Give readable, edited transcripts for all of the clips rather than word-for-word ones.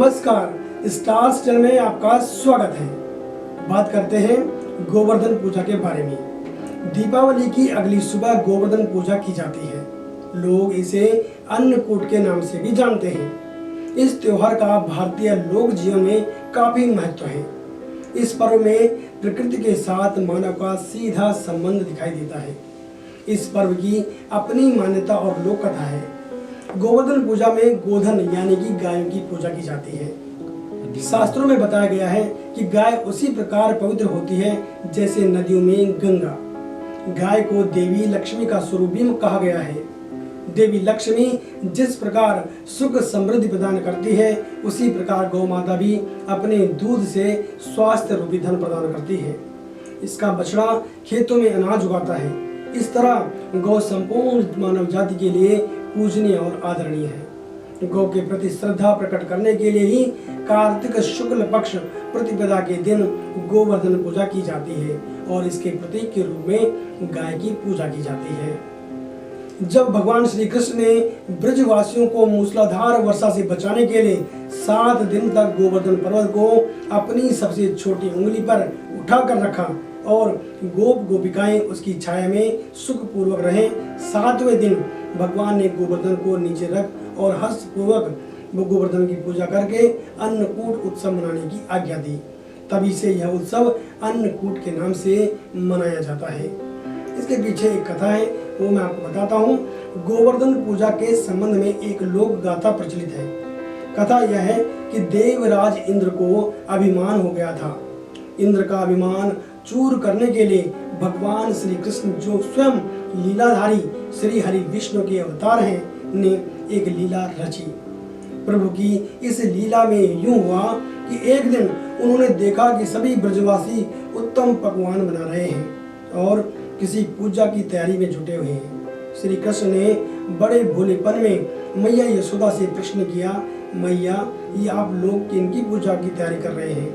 नमस्कार, stars channel में आपका स्वागत है। बात करते हैं गोवर्धन पूजा के बारे में। दीपावली की अगली सुबह गोवर्धन पूजा की जाती है। लोग इसे अन्नकूट के नाम से भी जानते हैं। इस त्योहार का भारतीय लोक जीवन में काफी महत्व है। इस पर्व में प्रकृति के साथ मानव का सीधा संबंध दिखाई देता है। इस पर्व की अपनी मान्यता और लोक कथा है। गोवर्धन पूजा में गोधन यानी कि गायों की पूजा की जाती है। शास्त्रों में बताया गया है कि गाय उसी प्रकार पवित्र होती है जैसे नदियों में गंगा। गाय को देवी लक्ष्मी का स्वरूप भी कहा गया है। देवी लक्ष्मी जिस प्रकार सुख समृद्धि प्रदान करती है, उसी प्रकार गौ माता भी अपने दूध से स्वास्थ्य रूपी धन प्रदान करती है। इसका बछड़ा खेतों में अनाज उगाता है। इस तरह गौ संपूर्ण मानव जाति के लिए पूजनीय और आदरणीय है। गौ के प्रति श्रद्धा प्रकट करने के लिए ही कार्तिक शुक्ल पक्ष प्रतिपदा के दिन गोवर्धन पूजा की जाती है और इसके प्रतीक के रूप में गाय की पूजा की जाती है। जब भगवान श्री कृष्ण ने ब्रजवासियों को मूसलाधार वर्षा से बचाने के लिए 7 दिन तक गोवर्धन पर्वत को अपनी सबसे छोटी उंगली पर उठा कर रखा और गोप गोपिकाएं उसकी छाया में सुखपूर्वक रहे, 7वें दिन भगवान ने गोवर्धन को नीचे रख और हर्षपूर्वक गोवर्धन की पूजा करके अन्नकूट उत्सव मनाने की आज्ञा दी। तभी से यह उत्सव अन्नकूट के नाम से मनाया जाता है। इसके पीछे एक कथा है, वो मैं आपको बताता हूँ। गोवर्धन पूजा के संबंध में एक लोक गाथा प्रचलित है। कथा यह है कि देवराज इंद्र को अभिमान हो गया था। इंद्र का अभिमान चूर करने के लिए भगवान श्री कृष्ण, जो स्वयं लीलाधारी श्री हरि विष्णु के अवतार हैं, ने एक लीला रची। प्रभु की इस लीला में यूं हुआ कि एक दिन उन्होंने देखा कि सभी ब्रजवासी उत्तम पकवान बना रहे हैं और किसी पूजा की तैयारी में जुटे हुए हैं। श्री कृष्ण ने बड़े भोलेपन में मैया यशोदा से प्रश्न किया, मैया, ये आप लोग किनकी पूजा की तैयारी कर रहे हैं?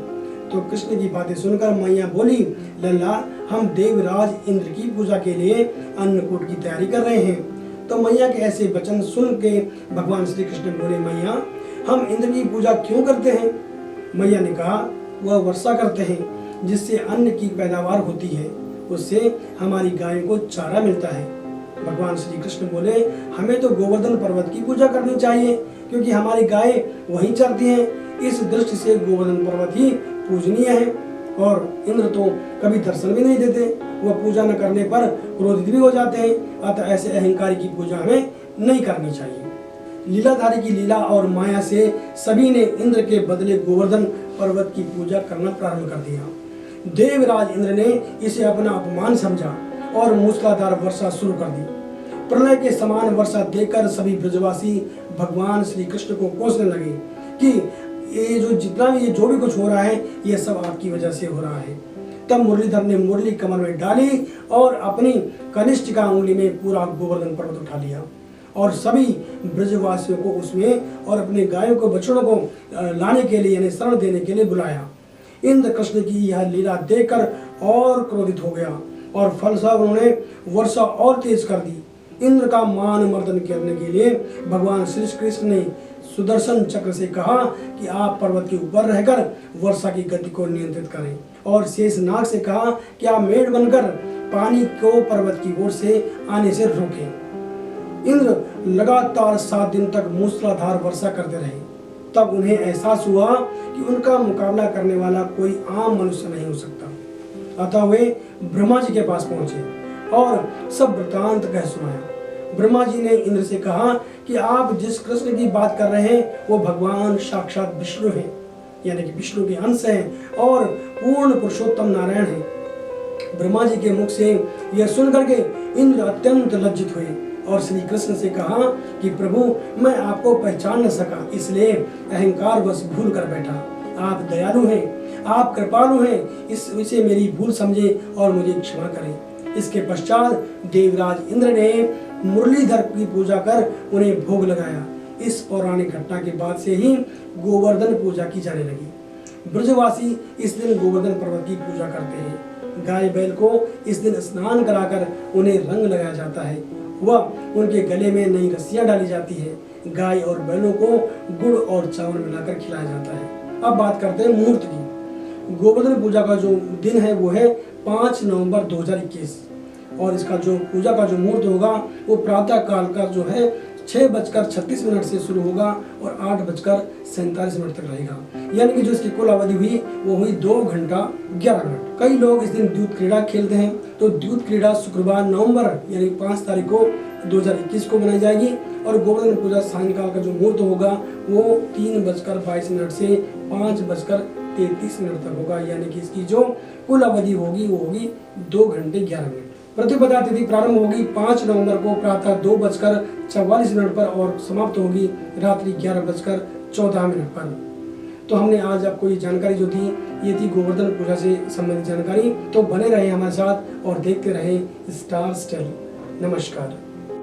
तो कृष्ण की बातें सुनकर मैया बोली, लल्ला, हम देवराज इंद्र की पूजा के लिए अन्नकूट की तैयारी कर रहे हैं। तो मैया के ऐसे वचन सुन के भगवान श्री कृष्ण बोले, मैया, हम इंद्र की पूजा क्यों करते हैं? मैया ने कहा, वह वर्षा करते हैं जिससे अन्न की पैदावार होती है, उससे हमारी गायों को चारा मिलता है। भगवान श्री कृष्ण बोले, हमें तो गोवर्धन पर्वत की पूजा करनी चाहिए क्योंकि हमारी गाय वहीं चरती हैं। इस दृष्टि से गोवर्धन पर्वत ही पूजनीय है और इंद्र तो कभी दर्शन भी नहीं देते, वह पूजा न करने पर क्रोधित भी हो जाते हैं। अतः ऐसे अहंकारी की पूजा हमें नहीं करनी चाहिए। लीलाधारी की लीला और माया से सभी ने इंद्र के बदले गोवर्धन पर्वत की पूजा करना प्रारंभ कर दिया। देवराज इंद्र ने इसे अपना अपमान समझा और मूसलाधार वर्षा शुरू कर दी। प्रलय के समान वर्षा देखकर सभी ब्रजवासी भगवान श्री कृष्ण को कोसने लगे कि ये जो भी कुछ हो रहा है, ये सब आपकी वजह से हो रहा है। तब मुरलीधर ने मुरली कमर में डाली और अपनी कनिष्ठिका उंगली में पूरा गोवर्धन पर्वत उठा लिया और सभी ब्रजवासियों को उसमें और अपने गायों को बछड़ों को लाने के लिए यानी शरण देने के लिए बुलाया। इंद्र कृष्ण की यह लीला देखकर और क्रोधित हो गया और फलस्वरूप उन्होंने वर्षा और तेज कर दी। इंद्र का मान मर्दन करने के लिए भगवान श्री कृष्ण ने सुदर्शन चक्र से कहा कि आप पर्वत के ऊपर रहकर वर्षा की गति को नियंत्रित करें और शेषनाग से कहा कि आप मेढ़ बनकर पानी को पर्वत की ओर से आने से रोकें। इंद्र लगातार 7 दिन तक मूसलाधार वर्षा करते रहे। तब उन्हें एहसास हुआ कि उनका मुकाबला करने वाला कोई आम मनुष्य नहीं हो सकता। अतः वे ब्रह्मा जी के पास पहुंचे और सब वृत्तांत कह सुनाया। ब्रह्मा जी ने इंद्र से कहा कि आप जिस कृष्ण की बात कर रहे हैं वो भगवान साक्षात विष्णु हैं, यानी कि विष्णु के अंश हैं और पूर्ण पुरुषोत्तम नारायण हैं। ब्रह्मा जी के मुख से यह सुनकर के इंद्र अत्यंत लज्जित हुए और श्री कृष्ण से कहा कि प्रभु, मैं आपको पहचान न सका, इसलिए अहंकार बस भूल कर बैठा। आप दयालु हैं, आप कृपालु हैं, इसे मेरी भूल समझे और मुझे क्षमा करें। इसके पश्चात देवराज इंद्र ने मुरलीधर की पूजा कर उन्हें भोग लगाया। इस पौराणिक घटना के बाद से ही गोवर्धन पूजा की जाने लगी। ब्रजवासी इस दिन गोवर्धन पर्वत की पूजा करते हैं। गाय बैल को इस दिन स्नान कराकर उन्हें रंग लगाया जाता है। वह उनके गले में नई रस्सियां डाली जाती है। गाय और बैलों को गुड़ और चावल मिलाकर खिलाया जाता है। अब बात करते हैं मुहूर्त की। गोवर्धन पूजा का जो दिन है वो है 5 नवंबर 2021 और इसका जो पूजा का जो मुहूर्त होगा वो प्रातः काल का जो है 6:36 से शुरू होगा और 8:47 तक रहेगा। यानी कि जो इसकी कुल अवधि हुई वो हुई 2 घंटा 11 मिनट। कई लोग इस दिन द्यूत क्रीड़ा खेलते हैं, तो द्यूत क्रीड़ा शुक्रवार नवंबर यानी 5 तारीख को 2021 को मनाई जाएगी और गोवर्धन पूजा सायंकाल का जो मुहूर्त होगा वो 3:22 से 5:33 तक होगा। यानी कि इसकी जो कुल अवधि होगी वो होगी 2 घंटे 11 मिनट। प्रतिपदा तिथि प्रारंभ होगी 5 नवंबर को प्रातः 2:44 पर और समाप्त होगी रात्रि 11:14 पर। तो हमने आज आपको ये जानकारी जो थी ये थी गोवर्धन पूजा से संबंधित जानकारी। तो बने रहे हमारे साथ और देखते रहे स्टार स्टाइल। नमस्कार।